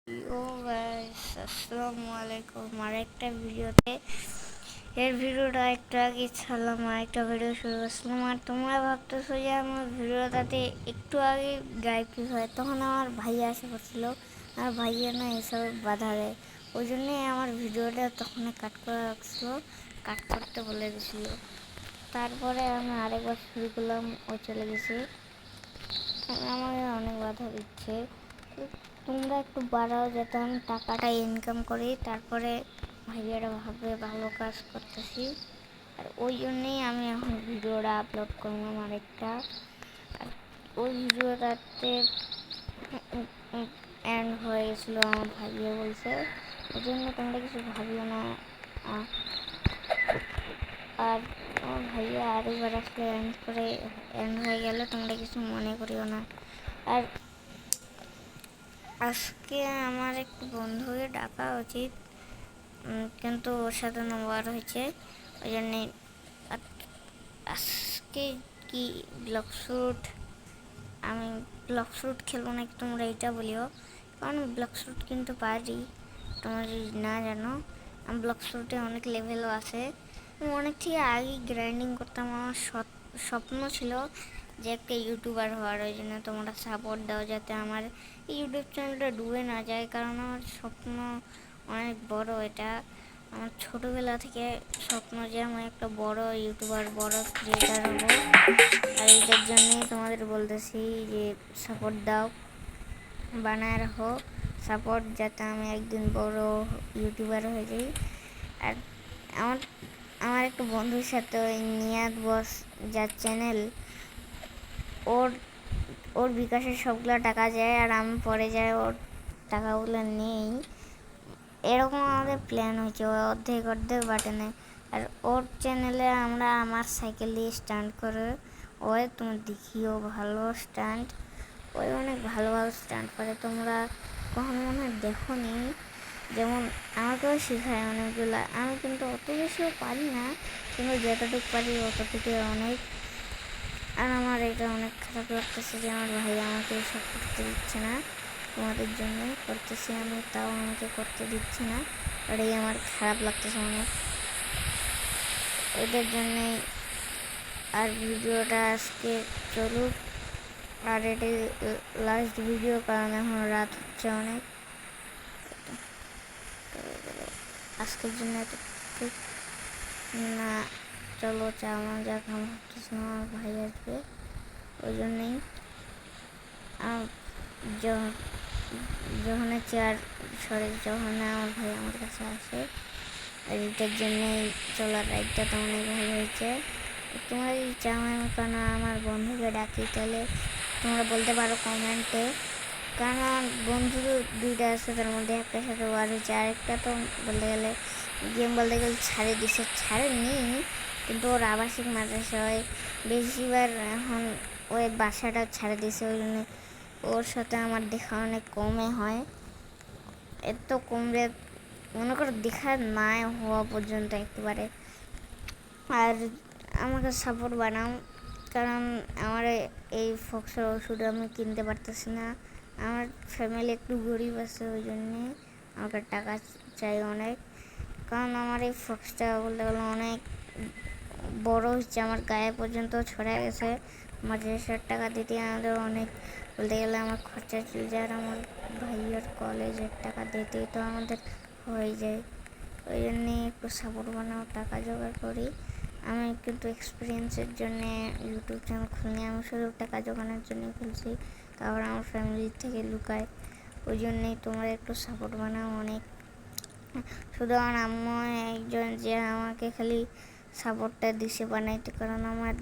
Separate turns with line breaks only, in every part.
Hello guys, আসসালামু আলাইকুম। আরেকটা ভিডিওতে ভিডিওটা একটু আগে ছাড়লাম, আরেকটা ভিডিও শুরু করছিলাম। আর তোমরা ভাবতেছো যে আমার ভিডিওটাতে একটু আগে গায়েব কী হয়, তখন আমার ভাইয়া এসে পড়ছিল। আর ভাইয়া না এসব বাধা দেয়, ওই জন্যই আমার ভিডিওটা তখন কাট করে রাখছিল, কাট করতে বলে দিছিল। তারপরে আমি আরেকবার শুরু করলাম, ও চলে গেছে। আমাকে অনেক বাধা দিচ্ছে। তোমরা একটু বাড়াও যাতে আমি টাকাটা ইনকাম করি, তারপরে ভাইয়ারা ভাবে ভালো কাজ করতেছি। আর ওই জন্যেই আমি এখন ভিডিওটা আপলোড করলাম আরেকটা। আর ওই ভিডিওটাতে এন্ড হয়ে গেছিলো, আমার ভাইয়া বলছে। ওই জন্য তোমরা কিছু ভাবিও না। আর আমার ভাইয়া আরেকবার আসলে এন্ড হয়ে গেলে তোমরা কিছু মনে করিও না। আর আজকে আমার একটু বন্ধুকে ডাকা উচিত, কিন্তু ওর সাথে নম্বর হয়েছে, ওই জন্যে আজকে কি ব্লক শুট, আমি ব্লক শুট খেলবো নাকি তোমরা এটা বলিও, কারণ ব্লক শুট কিন্তু পারি। তোমরা যদি না জানো, আমি ব্লক শুটে অনেক লেভেলও আছে। আমি অনেক থেকে আগে গ্রাইন্ডিং করতাম। আমার স্বপ্ন ছিল যে একটা ইউটিউবার হওয়ার। ওই জন্য তোমরা সাপোর্ট দাও যাতে আমার ইউটিউব চ্যানেলটা ডুবে না যায়, কারণ আমার স্বপ্ন অনেক বড়। এটা আমার ছোটোবেলা থেকে স্বপ্ন যে আমি একটা বড় ইউটিউবার, বড় ক্রিয়েটার হব। আর এইটার জন্যই তোমাদের বলতেছি যে সাপোর্ট দাও, বানায় রাখো সাপোর্ট, যাতে আমি একদিন বড় ইউটিউবার হয়ে যাই। আর আমার আমার একটা বন্ধুর সাথে ওই নিয়াদ বস, যার চ্যানেল, ওর ওর বিকাশের সবগুলো টাকা যায় আর আমি পরে যাই ওর টাকাগুলো নেই। এরকম আমাদের প্ল্যান হয়েছে, ও অর্ধেক অর্ধেক বাটে নেয়। আর ওর চ্যানেলে আমরা আমার সাইকেল দিয়ে স্টান্ট করে, ওই তুমি দেখিও ভালো স্টান্ট, ওই অনেক ভালো ভালো স্টান্ট করে। তোমরা কখনো মনে হয় দেখো নি। যেমন আমাকেও শেখায় অনেকগুলো, আমি কিন্তু অত বেশিও পারি না, কিন্তু যতটুকু পারি অতটুকু অনেক। আর আমার এটা অনেক খারাপ লাগতেছে যে আমার ভাই আমাকে এসব করতে দিচ্ছে না। তোমাদের জন্য করতেছি আমি, তাও আমাকে করতে দিচ্ছে না। আর এই আমার খারাপ লাগতেছে অনেক, এটার জন্যে। আর ভিডিওটা আজকে চলুক, আর এটি লাস্ট ভিডিও, কারণ এখন রাত হচ্ছে অনেক। আজকের জন্য এত না, চলো চা যাক। আমি ভাবতেছি আমার ভাই আসবে, ওই জন্যেই যখন চেয়ার সরে, যখন আমার ভাই আমার কাছে আসে। আর এটার জন্যেই চলার রাইডটা তো অনেক ভালো হয়েছে। তোমরা যদি চাও আমি কেন আমার বন্ধুকে ডাকি, তাহলে তোমরা বলতে পারো কমেন্টে। কারণ আমার বন্ধু দুইটা আছে, তার মধ্যে একটার সাথে ওয়ার হয়েছে, আরেকটা তো বলতে গেলে গেম বলতে গেলে ছাড়ে দিছে, ছাড়েনি, কিন্তু ওর আবাসিক মাদ্রাসায় বেশিবার এখন ওই বাসাটা ছাড়ে দিছে। ওই জন্য ওর সাথে আমার দেখা অনেক কমে হয়, এত কমলে মনে করো দেখা না হওয়া পর্যন্ত একেবারে। আর আমাকে সাপোর্ট বানাও, কারণ আমার এই ফক্সের ওষুধ আমি কিনতে পারতেছি না। আমার ফ্যামিলি একটু গরিব আছে, ওই জন্যে আমাকে টাকা চাই অনেক। কারণ আমার এই ফক্সটা বলতে গেলে অনেক বড় হচ্ছে, আমার গায়ে পর্যন্ত ছড়ে গেছে। আমার 1,500 টাকা দিতে আমাদের অনেক, বলতে গেলে আমার খরচা চলে যায়। আর আমার ভাইয়ের কলেজের টাকা দিতেই তো আমাদের হয়ে যায়। ওই জন্যে একটু সাপোর্ট বানাও, টাকা জোগাড় করি। আমি কিন্তু এক্সপিরিয়েন্সের জন্যে ইউটিউব চ্যানেল খুলিনি, আমি শুধু টাকা জোগানোর জন্য খুলছি, তারপর আমার ফ্যামিলির থেকে লুকায়। ওই জন্যেই তোমরা একটু সাপোর্ট বানাও অনেক। শুধু আমার আম্মু একজন যে আমাকে খালি সাপোর্টটা দিছে বানাইতে, কারণ আমার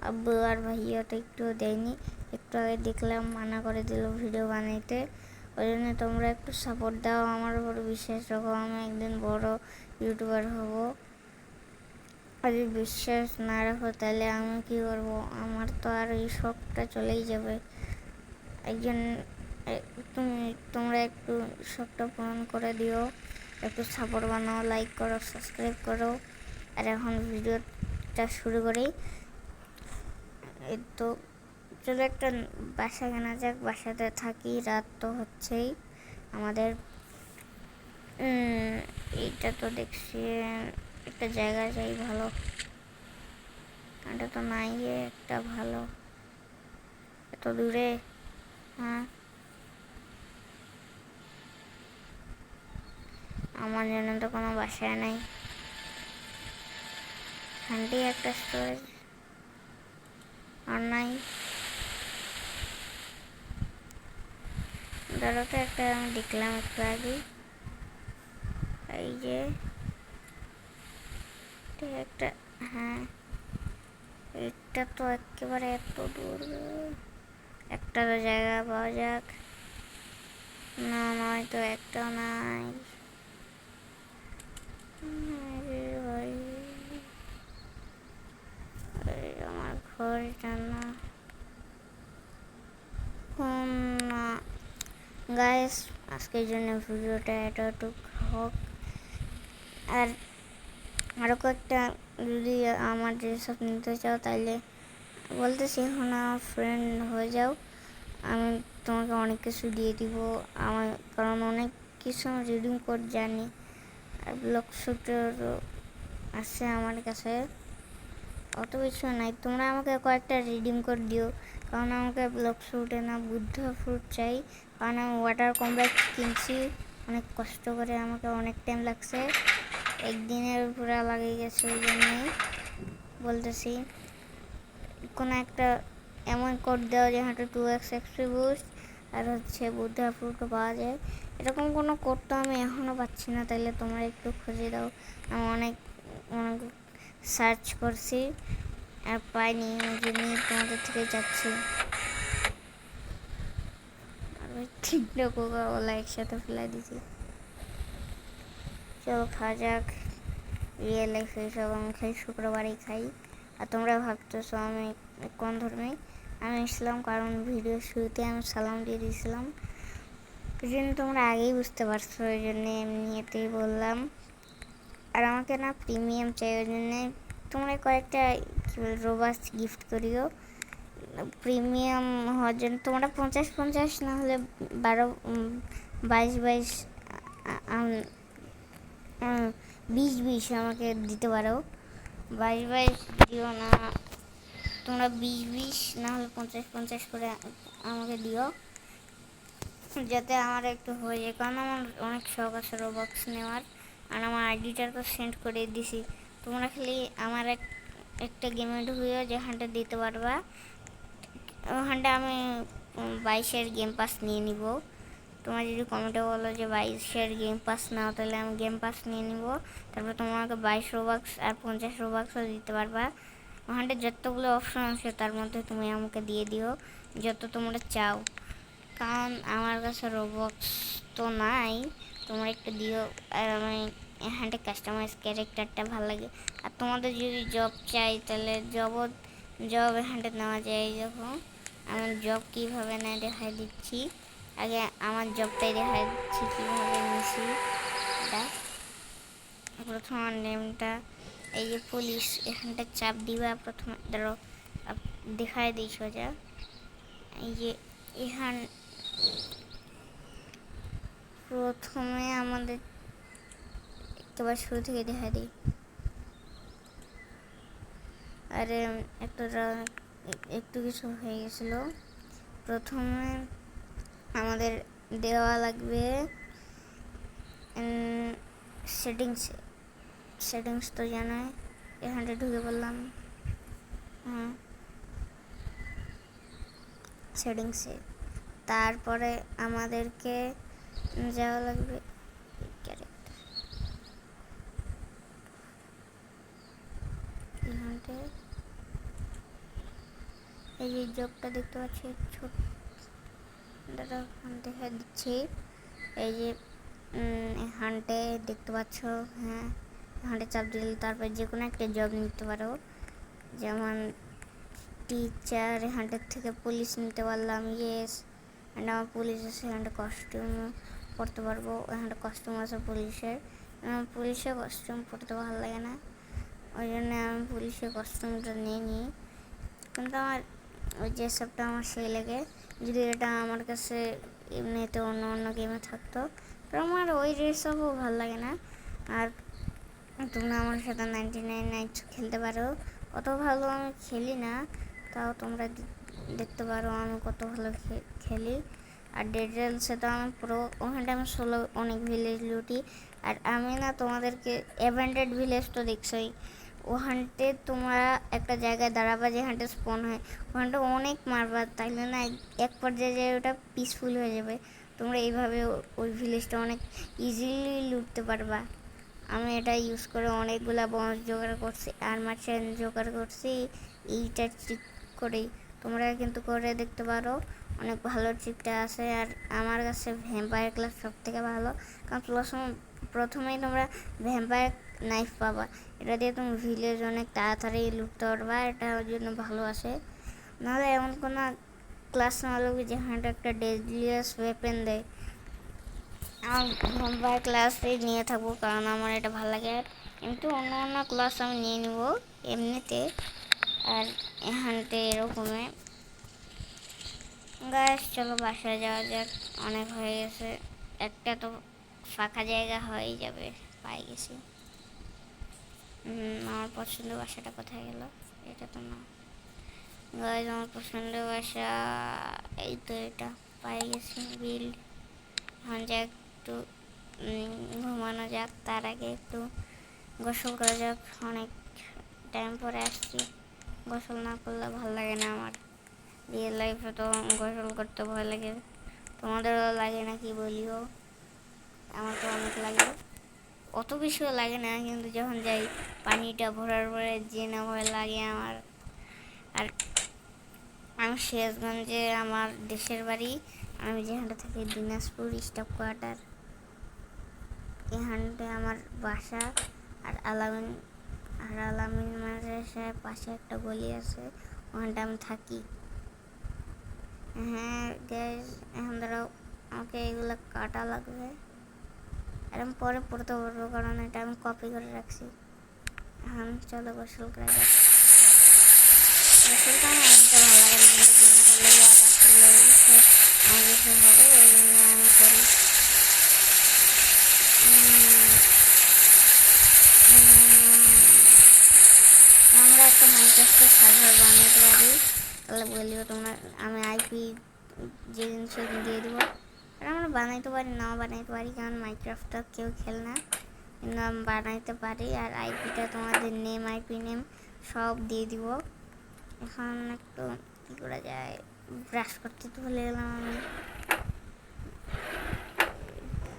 আব্বু আর ভাইয়া তো একটুও দেয়নি। একটু আগে দেখলাম মানা করে দিল ভিডিও বানাইতে। ওই জন্য তোমরা একটু সাপোর্ট দাও, আমার উপর বিশ্বাস রাখো, আমি একদিন বড় ইউটিউবার হব। আর যদি বিশ্বাস না রাখো তাহলে আমি কী করবো, আমার তো আর এই শখটা চলেই যাবে। একজন তোমরা একটু শখটা পূরণ করে দিও, একটু সাপোর্ট বানাও, লাইক করো, সাবস্ক্রাইব করো। আর এখন ভিডিওটা শুরু করি। এই তো চলো একটা বাসা কেনা যাক, বাসাতে থাকি, রাত তো হচ্ছেই। আমাদের এইটা তো দেখছি একটা জায়গা চাই ভালো, এটা তো নাই একটা ভালো, এত দূরে। হ্যাঁ, আমার জন্য তো কোনো বাসায় নাই, এখানটাই একটা স্টোরেজ আর নাই। ধরো তো একটা আমি দেখলাম একটু আগে, এই যে একটা, হ্যাঁ এটা তো একেবারে এত দূর, একটা তো জায়গা পাওয়া যাক। না নয় তো, একটাও নাই। ভাই আমার ঘর জানা না। গাইস, আজকের জন্য ভিডিওটা এতটুক হোক। আর আরও কয়েকটা যদি আমার যেসব নিতে চাও তাইলে বলতেছি, এখন আমার ফ্রেন্ড হয়ে যাও, আমি তোমাকে অনেক কিছু দিয়ে দিব। আমার কারণ অনেক কিছু আমি রিডিং কোড জানি, আর ব্লক শুটারও আছে আমার কাছে, অত কিছু নাই। তোমরা আমাকে কয়েকটা রিডিং কোড দিও, কারণ আমাকে ব্লক শুটে না বুদ্ধ ফ্রুট চাই, কারণ আমি ওয়াটার কমপ্লেক্স কিনছি অনেক কষ্ট করে, আমাকে অনেক টাইম লাগছে, একদিনের পুরা লাগিয়ে গেছে। ওই জন্যই বলতেছি কোনো একটা এমন কোড দেওয়া যে হাঁটু 2x এক্সপি বুস্ট আর হচ্ছে বুদ্ধা ফ্রুটও পাওয়া যায়। এরকম কোনো কোড তো আমি এখনও পাচ্ছি না, তাইলে তোমরা একটু খুঁজে দাও। আমি অনেক অনেক সার্চ করছি আর পাইনি, ওই জন্যই তোমাদের থেকে যাচ্ছি। আর ওই তিনটা কোকাকোলা একসাথে ফেলে দিছি। চলো খাওয়া যাক। রিয়েল লাইফ এইসব আমি খাই, শুক্রবারেই খাই। আর তোমরা ভাবতেছো আমি কোন ধর্মে, আমি ইসলাম, কারণ ভিডিও শুরুতে আমি সালাম দিয়ে দিয়েছিলাম, ওই জন্য তোমরা আগেই বুঝতে পারছো, ওই জন্যে এমনি এতেই বললাম। আর আমাকে না প্রিমিয়াম চাই, ওই জন্যে তোমরা কয়েকটা রোবাস গিফট করিও প্রিমিয়াম হওয়ার জন্য। তোমরা 50-50 না হলে 22-22 20-20 আমাকে দিতে পারো। 22-22 দিও না তোমরা, 20-20 না হলে 50-50 করে আমাকে দিও, যাতে আমার একটু হয়ে যায়, কারণ আমার অনেক শখ আছে রোবক্স নেওয়ার। আর আমার আইডিটা তো সেন্ড করে দিছি, তোমরা খালি আমার একটা গেমে ঢুকিও যেখানটা দিতে পারবা, ওখানটা আমি 22-এর গেম পাস নিয়ে নিব। তোমরা যদি কমেন্টে বলো যে 22-এর গেম পাস নাও, তাহলে আমি গেম পাস নিয়ে নিব। তারপর তোমাকে 22 রোবাক্স আর 50 রোবাক্সও দিতে পারবা। ওখানটা যতগুলো অপশন আছে তার মধ্যে তুমি আমাকে দিয়ে দিও যত তোমরা চাও, কারণ আমার কাছে রোবক্স তো নাই, তোমরা একটু দিও। আর আমি এখানটা কাস্টমাইজ ক্যারেক্টারটা ভালো লাগে। আর তোমাদের যদি জব চাই তাহলে জব এখানটা নেওয়া যায়। যখন আমার জব কীভাবে নেয় দেখাই দিচ্ছি, আগে আমার জবটাই দেখাই দিচ্ছি কীভাবে নিছি। এটা প্রথম নেমটা এই যে পুলিশ, এখানটা চাপ দিবা প্রথমে, ধরো দেখাই দিই সোজা, এই যে এখান প্রথমে আমাদের একেবারে শুরু থেকে দেখা দিই। আরে একটু কিছু হয়ে গেছিলো। প্রথমে আমাদের দেওয়া লাগবে সেটিংস তো জানাই, এখানটা ঢুকে পড়লাম। হ্যাঁ, সেটিংসে তারপরে আমাদেরকে যাওয়া লাগবে এখানটায়, এই যে জবটা দেখতে পাচ্ছি ছোট দাদা দেখা দিচ্ছি, এই যে এখানটে দেখতে পাচ্ছ। হ্যাঁ, এখানটে চাপ দিলে তারপর যে কোনো একটা জব নিতে পারো, যেমন টিচার, এখানটার থেকে পুলিশ নিতে পারলাম। ইয়েস, এখানটা আমার পুলিশ আছে, এখানটা কস্টিউম পরতে পারবো, এখানটা কস্টিউম আছে পুলিশের। পুলিশের কস্টিউম পরতে ভালো লাগে না, ওই জন্য আমি পুলিশের কস্টিউমটা নিয়ে নিই, কিন্তু আমার ওই যে সবটা আমার সেই লাগে। যদি এটা আমার কাছে এমনিতে অন্য অন্য গেমে থাকতো। তো আমার ওই রেসও ভালো লাগে না। আর তোমরা আমার সাথে 99 নাইটস খেলতে পারো। অত ভালো আমি খেলি না, তাও তোমরা দেখতে পারো আমি কত ভালো খেলি। আর ডেড রেলসে তো আমি পুরো ওখানটা আমি সোলো অনেক ভিলেজ লুটি। আর আমি না তোমাদেরকে অ্যাভেন্টেড ভিলেজ তো দেখছোই, ওখানটে তোমরা একটা জায়গায় দাঁড়াবা যেখানটা স্পন হয়, ওখানটা অনেক মারবা, তাইলে না এক পর্যায়ে যায় ওটা পিসফুল হয়ে যাবে। তোমরা এইভাবে ওই ভিলেজটা অনেক ইজিলি লুটতে পারবা। আমি এটা ইউজ করে অনেকগুলা বনস জোগাড় করছি, আর্মার চেন জোগাড় করছি এইটা ট্রিক করেই। তোমরা কিন্তু করে দেখতে পারো, অনেক ভালো ট্রিকটা আছে। আর আমার কাছে ভ্যাম্পায়ার ক্লাস সব থেকে ভালো, কারণ প্রথমেই তোমরা ভ্যাম্পায়ার নাইফ পাবা, এটা দিয়ে তুমি ভিলেজ অনেক তাড়াতাড়ি লুটতে পারবা, এটা ওর জন্য ভালো আছে। নাহলে এমন কোনো ক্লাস না হলেও যেখানটা একটা ডেডলিয়াস ওয়েপেন দেয়, আমার ভ্যাম্পায়ার ক্লাসই নিয়ে থাকবো, কারণ আমার এটা ভালো লাগে। কিন্তু অন্য অন্য ক্লাস আমি নিয়ে নিব এমনিতে। আর এখানতে এরকমই গাছ, চলো বাসায় যাওয়া যাক, অনেক হয়ে গেছে। একটা তো ফাঁকা জায়গা হয়েই যাবে, পাই গেছি। আমার পছন্দের বাসাটা কোথায় গেল? এটা তো না গাছ, আমার পছন্দের বাসা এই তো, এটা পাই গেছি। বিল্ড এখন যাক, একটু ঘুমানো যাক, তার আগে একটু গোসল করা যাক। অনেক টাইম পরে আসছি, গোসল না করলে ভালো লাগে না আমার। রিয়েল লাইফে তো গোসল করতে ভয় লাগে, তোমাদেরও লাগে না কি বলিও? আমার তো অনেক লাগে, অত বেশিও লাগে না, কিন্তু যখন যাই পানিটা ভরার পরে যে না ভয় লাগে আমার। আর আমি সিরাজগঞ্জে আমার দেশের বাড়ি, আমি যেখানটা থাকি দিনাজপুর স্টাফ কোয়ার্টার, এখানটায় আমার বাসা। আর আলামিন মাদ্রাসার পাশে একটা গলি আছে, ওখানটা আমি থাকি। হ্যাঁ গ্যাস, এখন ধরো আমাকে এগুলো কাটা লাগবে, আর আমি পরে পড়তে পারবো, কারণ এটা আমি কপি করে রাখছি। এখন চলো গোসল করা যাক। গোসলটা আমার এমনিতে ভালো লাগে না, কিন্তু দিনে করলে আর আসলে আমার কিছু হবে, ওই জন্য আমি করি। আমরা একটা মাইক্রোসফট সার্ভার বানাতে পারি, তাহলে বলিও তোমরা, আমি আইপি যেদিন সেদিন দিয়ে দেবো। আর আমরা বানাইতে পারি, নাও বানাইতে পারি, কারণ মাইক্রাফটটা কেউ খেল না, কিন্তু আমি বানাইতে পারি। আর আইপিটা তোমাদের নেম, আইপি নেম সব দিয়ে দিব। এখন একটু কী করা যায়, ব্রাশ করতে তো ভুলে গেলাম আমি,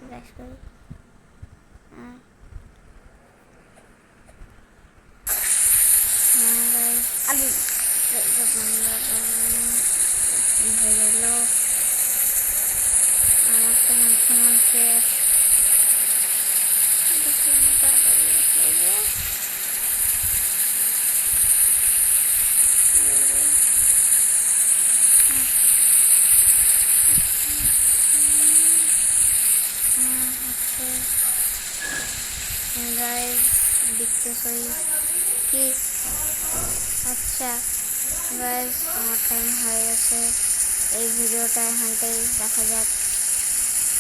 ব্রাশ করি। আলু হয়ে গেল আমার তো মন শেষ। দেখতেছই কি? আচ্ছা গাইস, আমার টাইম হয়ে গেছে, এই ভিডিওটা এখানটাই দেখা যাক।